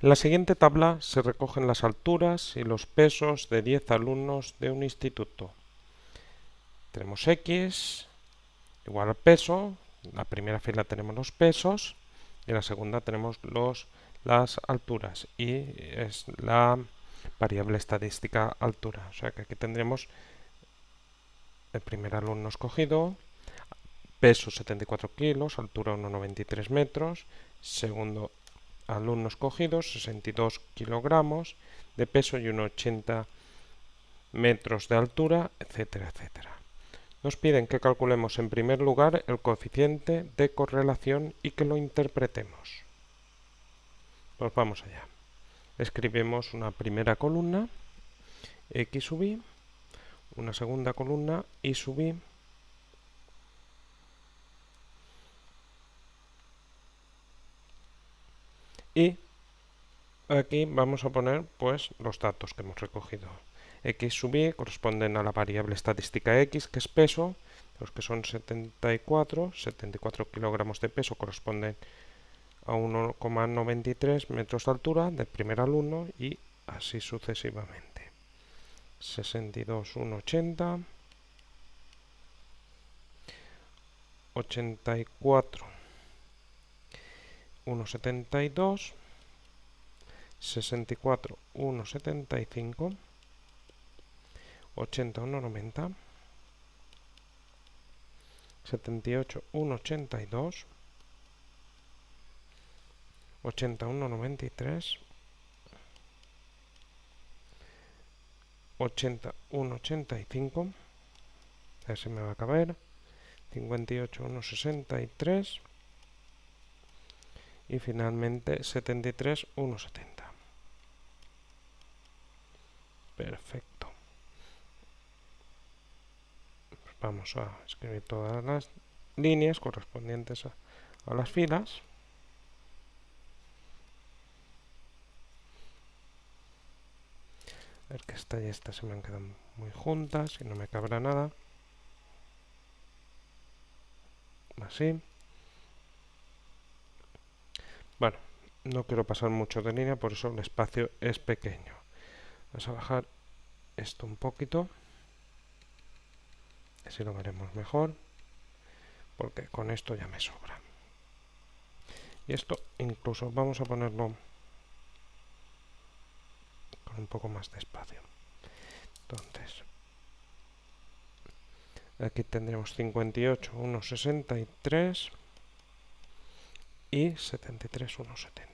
En la siguiente tabla se recogen las alturas y los pesos de 10 alumnos de un instituto. Tenemos X igual al peso, en la primera fila tenemos los pesos y en la segunda tenemos las alturas y es la variable estadística altura. O sea que aquí tendremos el primer alumno escogido, peso 74 kilos, altura 1,93 metros, segundo alumno escogido 62 kilogramos de peso y 1,80 metros de altura, etcétera, etcétera. Nos piden que calculemos en primer lugar el coeficiente de correlación y que lo interpretemos. Pues vamos allá. Escribimos una primera columna, X sub Y, una segunda columna, Y sub Y, y aquí vamos a poner pues los datos que hemos recogido. X sub Y corresponden a la variable estadística X, que es peso, los que son 74 kilogramos de peso corresponden a 1,93 metros de altura del primer alumno y así sucesivamente. 62, 1,80, 84, 1,72, 64, 1,75, 80, 1,90, 78, 1,82, 80, 1,93, 80, 1,85, a ver si me va a caber, 58, 1,63 y finalmente 73, 1,70. Perfecto. Pues vamos a escribir todas las líneas correspondientes a las filas. A ver que esta y esta se me han quedado muy juntas y no me cabrá nada. Así. Bueno, no quiero pasar mucho de línea, por eso el espacio es pequeño. Vamos a bajar esto un poquito, así lo veremos mejor, porque con esto ya me sobra. Y esto incluso vamos a ponerlo con un poco más de espacio. Entonces, aquí tendremos 58, 1,63 y 73, 1,70.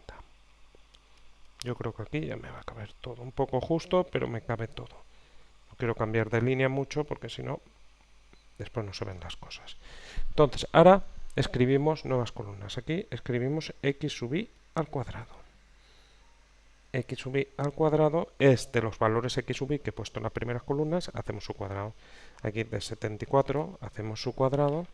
Yo creo que aquí ya me va a caber todo. Un poco justo, pero me cabe todo. No quiero cambiar de línea mucho porque si no, después no se ven las cosas. Entonces, ahora escribimos nuevas columnas. Aquí escribimos X sub Y al cuadrado. X sub Y al cuadrado es de los valores X sub Y que he puesto en las primeras columnas, hacemos su cuadrado. Aquí de 74 hacemos su cuadrado.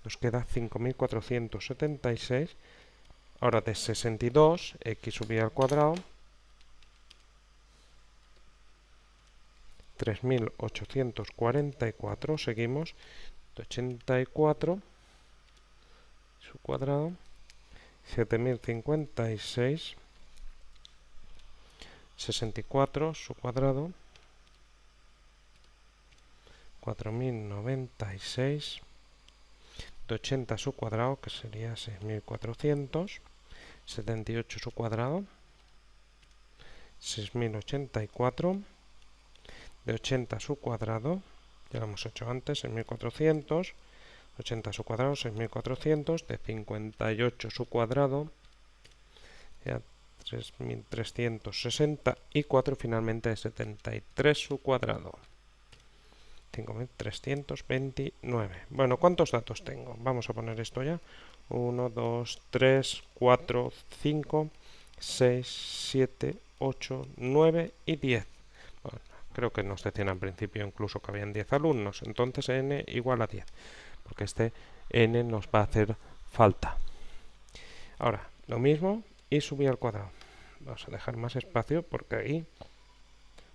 Nos queda 5476. Ahora de 62, X sub Y al cuadrado. 3844, seguimos, 84, su cuadrado, 7056, 64, su cuadrado, 4096, de 80 su cuadrado, que sería 6400, 78 su cuadrado, 6084, de 80 a su cuadrado, ya lo hemos hecho antes, 6400, 80 a su cuadrado, 6400, de 58 su cuadrado, ya 3364, finalmente de 73 su cuadrado, 5329. Bueno, ¿cuántos datos tengo? Vamos a poner esto ya. 1, 2, 3, 4, 5, 6, 7, 8, 9 y 10. Bueno, creo que nos decían al principio incluso que habían 10 alumnos, entonces n igual a 10, porque este n nos va a hacer falta. Ahora, lo mismo y subir al cuadrado. Vamos a dejar más espacio porque ahí,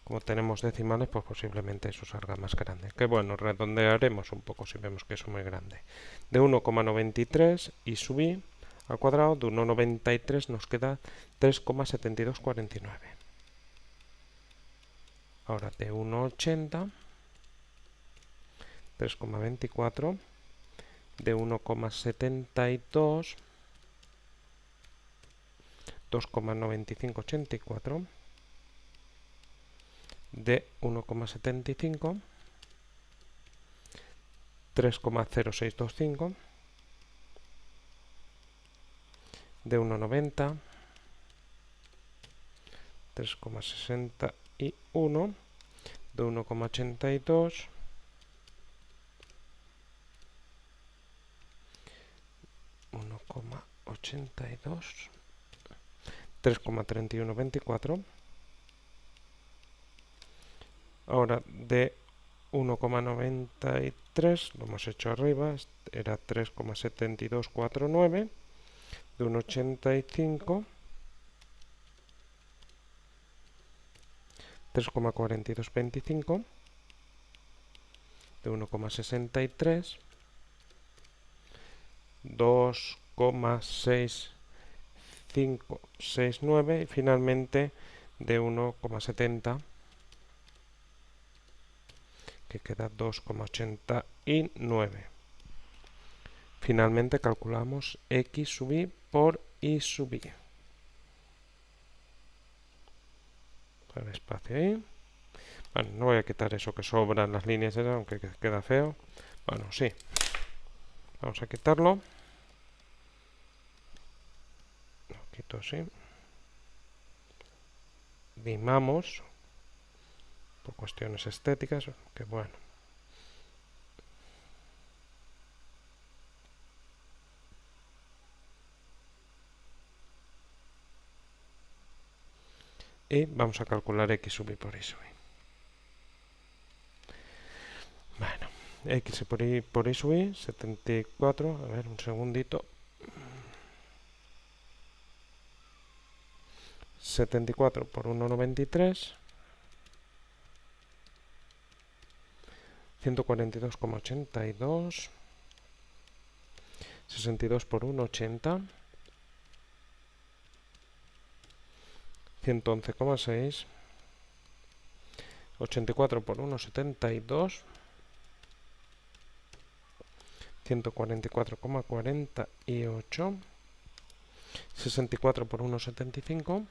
como tenemos decimales, pues posiblemente eso salga más grande. Que bueno, redondearemos un poco si vemos que eso es muy grande. De 1,93 y subir al cuadrado de 1,93 nos queda 3,7249. Ahora de 1,80, 3,24, de 1,72, 2,9584, de 1,75, 3,0625, de 1,90, 3,61, de 1,82, 1,82, 3,3124. Ahora de 1,93, lo hemos hecho arriba, era 3,7249, de 1,85, 3,4225, de 1,63, 2,6569 y finalmente de 1,70, que queda 2,89. Finalmente calculamos x sub y por y sub y. El espacio ahí. Bueno, no voy a quitar eso que sobran las líneas, aunque queda feo. Bueno, sí. Vamos a quitarlo. Lo quito así. Limamos por cuestiones estéticas, que bueno. Y vamos a calcular x sub y por y sub y. Bueno, x por y sub y, 74, a ver, un segundito. 74 por 1,93, 142,82, 62 por 1,80, 111,6, 84 por 1,72, 144,48, 64 por 1,75,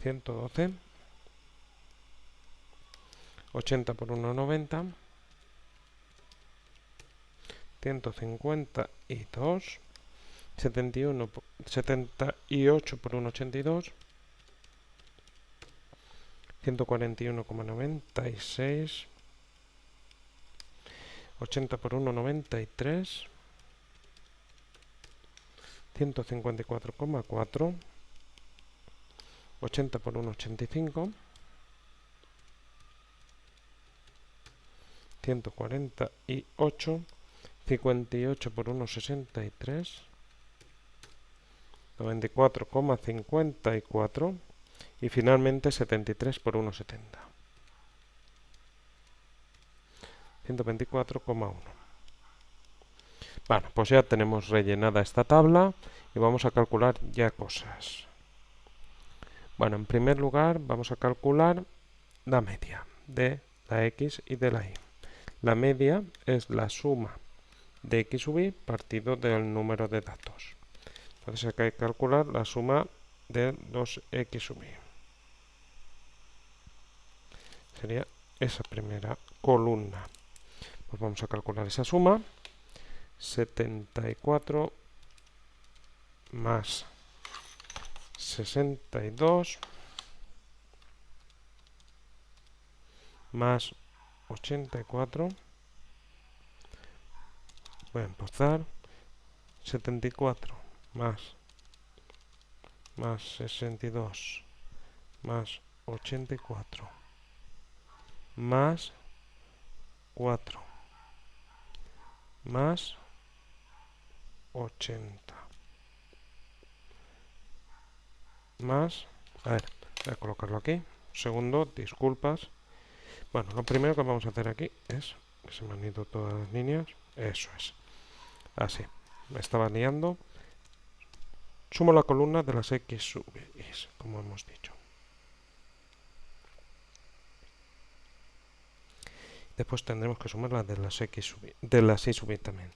112, 80 por 1,90, 152, 78 por 1,82, 141,96, 80 por 1,93, 154,4, 80 por 1,85, 148, 58 por 1,63, 94,54 y finalmente 73 por 1,70. 124,1. Bueno, pues ya tenemos rellenada esta tabla y vamos a calcular ya cosas. Bueno, en primer lugar vamos a calcular la media de la x y de la y. La media es la suma de x sub y partido del número de datos. Entonces acá hay que calcular la suma de los x sub y. Sería esa primera columna. Pues vamos a calcular esa suma. 74 más 62 más 84. Voy a empezar. 74 más 62 más 84 más 4 más 80 más, a ver, voy a colocarlo aquí, un segundo, disculpas. Bueno, lo primero que vamos a hacer aquí es, que se me han ido todas las líneas, eso es, así, me estaba liando. Sumo la columna de las x sub y, como hemos dicho. Después tendremos que sumar la de las x sub y, de las y sub y también.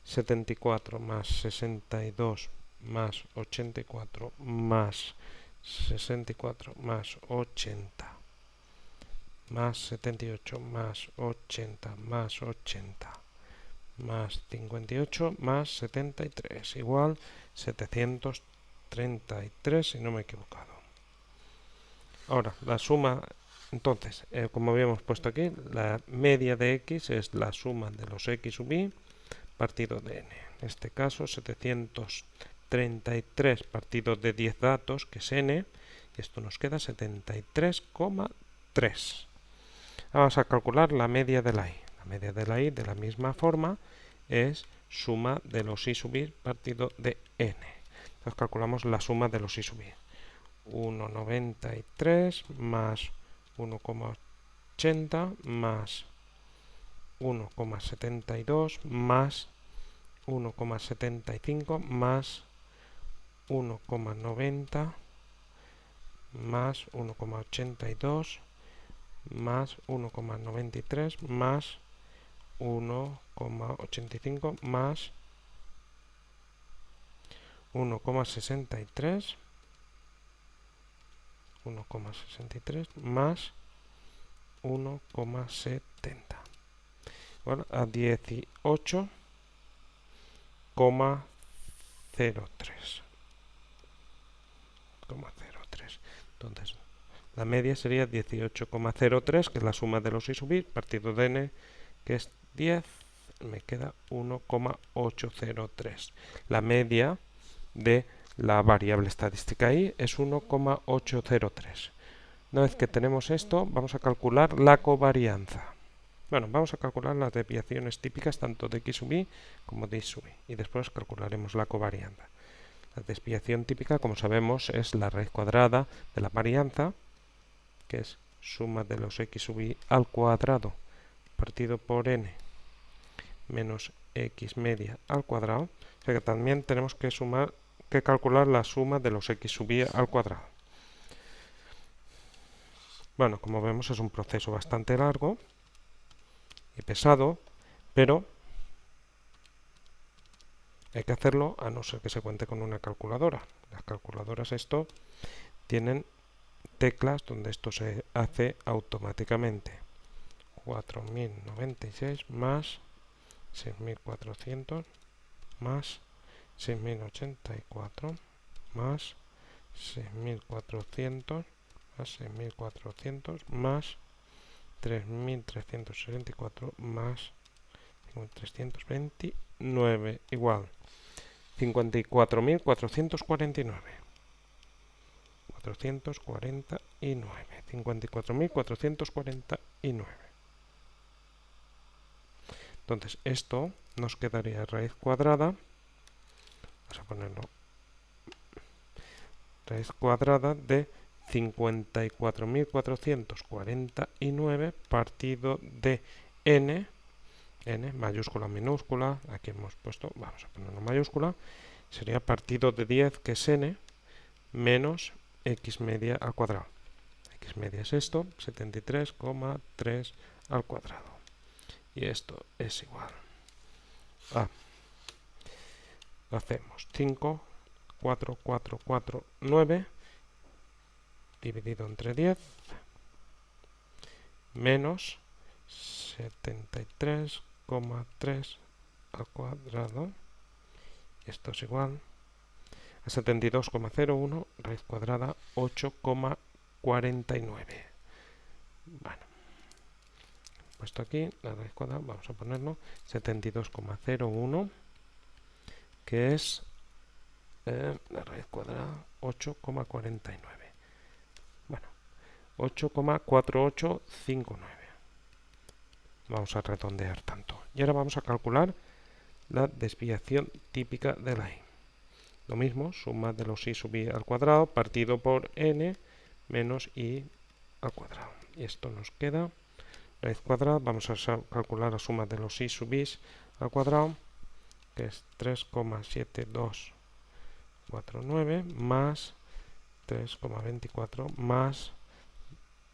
74 más 62 más 84 más 64 más 80 más 78 más 80 más 80 más 58 más 73 igual 733 si no me he equivocado. Ahora, la suma, entonces, como habíamos puesto aquí, la media de x es la suma de los x sub y partido de n. En este caso, 733 partido de 10 datos, que es n, y esto nos queda 73,3. Vamos a calcular la media de la y. La media de la y, de la misma forma, es suma de los y sub y partido de n. Entonces calculamos la suma de los y sub y. 1,93 más 1,80 más 1,72 más 1,75 más 1,90 más 1,82 más 1,93 más 1,85 más 1,63 más 1,70 bueno, a 18,03. Entonces, la media sería 18,03, que es la suma de los y sub y, partido de n, que es 10, me queda 1,803. La media de la variable estadística y es 1,803. Una vez que tenemos esto, vamos a calcular la covarianza. Bueno, vamos a calcular las desviaciones típicas tanto de x sub y como de y sub y, y después calcularemos la covarianza. La desviación típica, como sabemos, es la raíz cuadrada de la varianza, que es suma de los x sub y al cuadrado partido por n menos x media al cuadrado. O sea que también tenemos que calcular la suma de los x sub y al cuadrado. Bueno, como vemos es un proceso bastante largo y pesado, pero hay que hacerlo a no ser que se cuente con una calculadora. Las calculadoras tienen teclas donde esto se hace automáticamente. 4096 más 6400 más 6084 más 6400 más 6400 más 3364 más 5329 igual 54.449. 54.449. Entonces esto nos quedaría raíz cuadrada. Vamos a ponerlo. Raíz cuadrada de 54.449 partido de n mayúscula minúscula, aquí hemos puesto, vamos a ponerlo mayúscula, sería partido de 10, que es n, menos x media al cuadrado. X media es esto, 73,3 al cuadrado. Y esto es igual a, hacemos 5, 4, 4, 4, 9, dividido entre 10, menos 73,3 al cuadrado. Esto es igual a 72,01 raíz cuadrada 8,49. Bueno, puesto aquí la raíz cuadrada, vamos a ponerlo 72,01, que es la raíz cuadrada 8,49. Bueno, 8,4859. Vamos a redondear tanto. Y ahora vamos a calcular la desviación típica de la y. Lo mismo, suma de los y sub y al cuadrado partido por n menos y al cuadrado. Y esto nos queda raíz cuadrada. Vamos a calcular la suma de los y sub y al cuadrado, que es 3,7249 más 3,24 más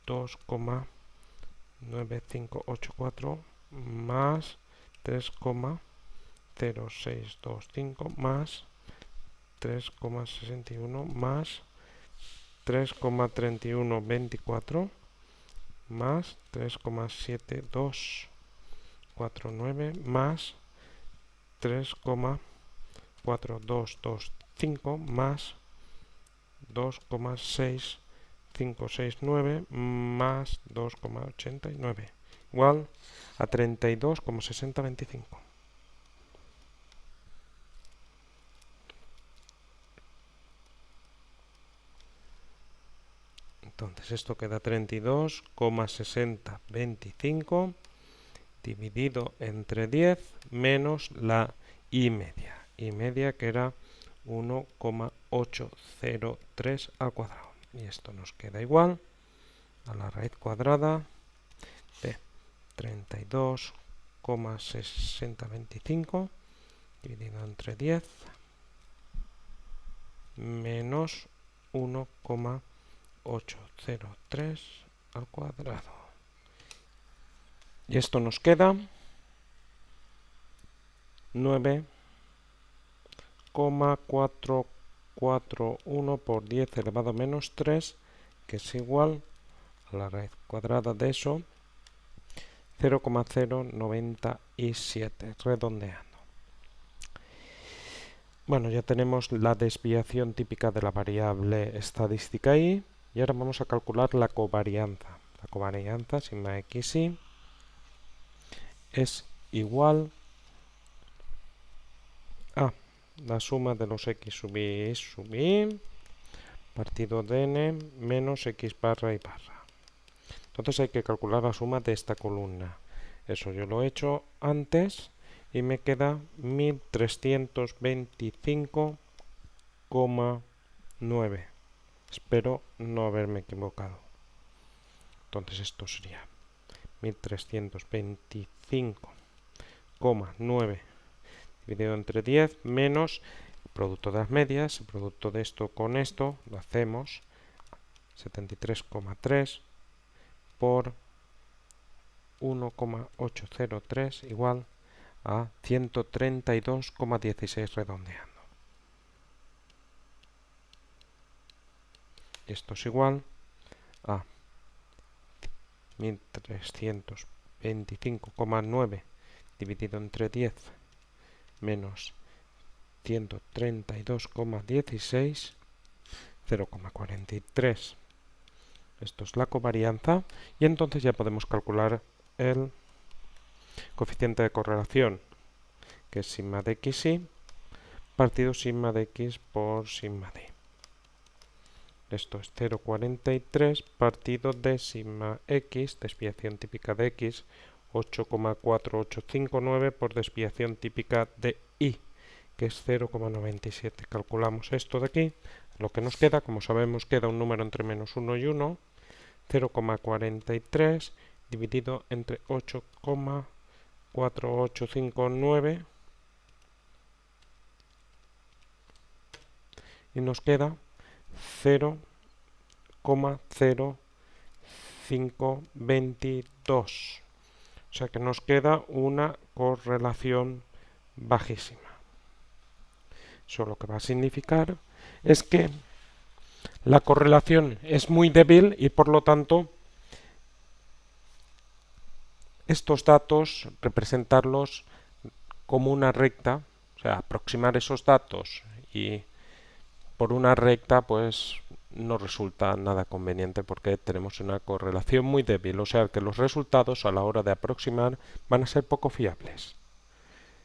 2,9584 más 3,0625 más 3,61 más 3,3124 más 3,7249 más 3,4225 más 2,6569 más 2,89 igual a 32,6025. Entonces esto queda 32,6025 dividido entre 10 menos la y media que era 1,803 al cuadrado. Y esto nos queda igual a la raíz cuadrada de 32,6025 dividido entre 10 menos 1,803 al cuadrado. Y esto nos queda 9,441 por 10 elevado a menos 3, que es igual a la raíz cuadrada de eso, 0,097, redondeando. Bueno, ya tenemos la desviación típica de la variable estadística ahí, y ahora vamos a calcular la covarianza. La covarianza sigma xy es igual a la suma de los x sub y sub y partido de n menos x barra y barra. Entonces hay que calcular la suma de esta columna. Eso yo lo he hecho antes y me queda 1325,9. Espero no haberme equivocado. Entonces esto sería 1325,9 dividido entre 10 menos el producto de las medias, el producto de esto con esto, lo hacemos 73,3 por 1,803 igual a 132,16 redondeando. Esto es igual a 1325,9 dividido entre 10 menos 132,16, 0,43. Esto es la covarianza y entonces ya podemos calcular el coeficiente de correlación, que es sigma de xy partido sigma de x por sigma d. Esto es 0,43 partido de sigma x, desviación típica de x, 8,4859 por desviación típica de y, que es 0,97. Calculamos esto de aquí. Lo que nos queda, como sabemos, queda un número entre menos 1 y 1, 0,43 dividido entre 8,4859 y nos queda 0,0522. O sea que nos queda una correlación bajísima. Eso lo que va a significar es que la correlación es muy débil y por lo tanto estos datos representarlos como una recta, o sea, aproximar esos datos y por una recta pues no resulta nada conveniente porque tenemos una correlación muy débil, o sea que los resultados a la hora de aproximar van a ser poco fiables.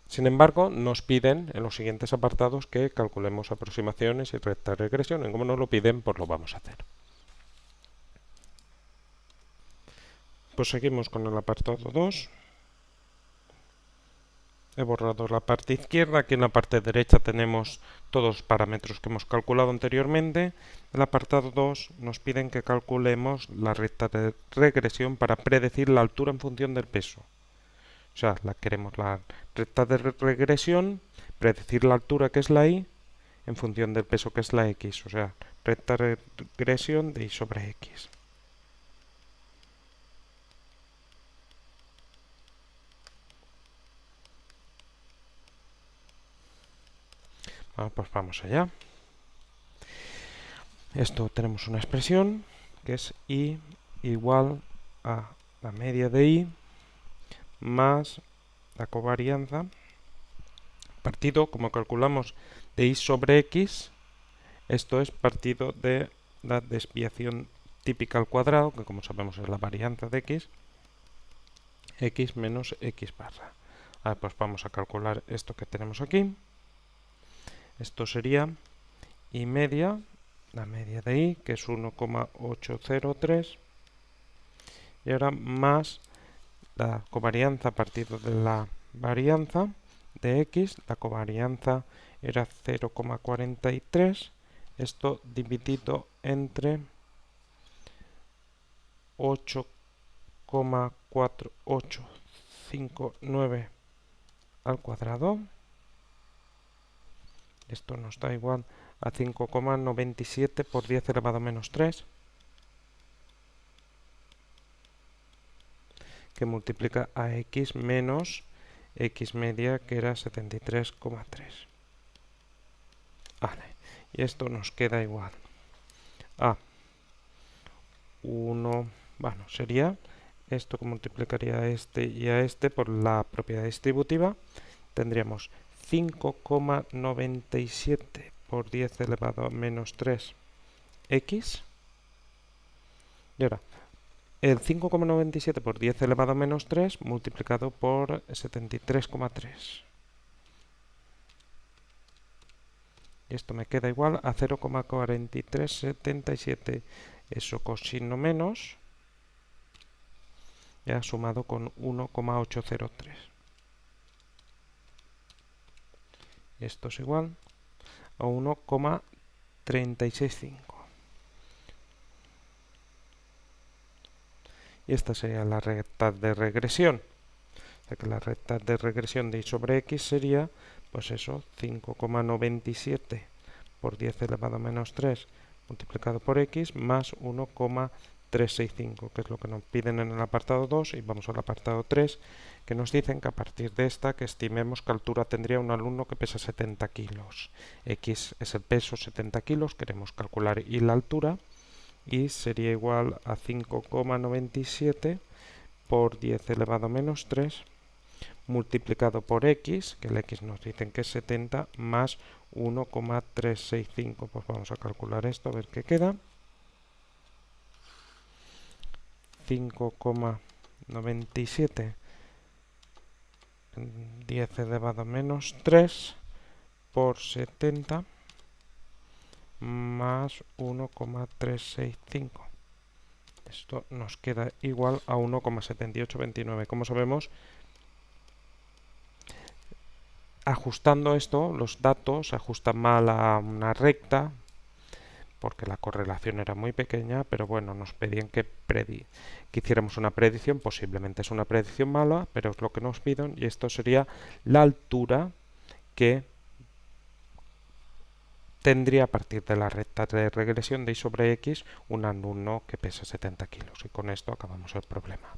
Sin embargo, nos piden en los siguientes apartados que calculemos aproximaciones y rectas de regresión. Y como nos lo piden, pues lo vamos a hacer. Pues seguimos con el apartado 2. He borrado la parte izquierda. Aquí en la parte derecha tenemos todos los parámetros que hemos calculado anteriormente. En el apartado 2 nos piden que calculemos la recta de regresión para predecir la altura en función del peso. O sea, queremos la recta de regresión predecir la altura que es la y en función del peso que es la x, o sea, recta regresión de y sobre x. Bueno, pues vamos allá. Esto tenemos una expresión que es y igual a la media de y más la covarianza partido, como calculamos, de y sobre x. Esto es partido de la desviación típica al cuadrado, que como sabemos es la varianza de x menos x barra. Ahora pues vamos a calcular esto que tenemos aquí. Esto sería y media, la media de y, que es 1,803, y ahora más la covarianza partido de la varianza de x, la covarianza era 0,43, esto dividido entre 8,4859 al cuadrado. Esto nos da igual a 5,97 por 10 elevado a menos 3, que multiplica a x menos x media, que era 73,3. Vale, y esto nos queda igual a 1, bueno, sería esto que multiplicaría a este y a este por la propiedad distributiva. Tendríamos 5,97 por 10 elevado a menos 3 x. Y ahora, el 5,97 por 10 elevado a menos 3 multiplicado por 73,3. Y esto me queda igual a 0,4377. Eso cosino menos, ya sumado con 1,803. Esto es igual a 1,365. Y esta sería la recta de regresión. O sea que la recta de regresión de y sobre x sería, pues eso, 5,97 por 10 elevado a menos 3 multiplicado por x más 1,365, que es lo que nos piden en el apartado 2, y vamos al apartado 3, que nos dicen que a partir de esta, que estimemos qué altura tendría un alumno que pesa 70 kilos. X es el peso, 70 kilos, queremos calcular y la altura, y sería igual a 5,97 por 10 elevado a menos 3 multiplicado por x, que el x nos dicen que es 70, más 1,365. Pues vamos a calcular esto, a ver qué queda. 5,97 10 elevado a menos 3 por 70 más 1,365. Esto nos queda igual a 1,7829. Como sabemos, ajustando esto, los datos se ajustan mal a una recta, porque la correlación era muy pequeña, pero bueno, nos pedían que hiciéramos una predicción. Posiblemente es una predicción mala, pero es lo que nos piden, y esto sería la altura que tendría a partir de la recta de regresión de y sobre x un alumno que pesa 70 kilos. Y con esto acabamos el problema.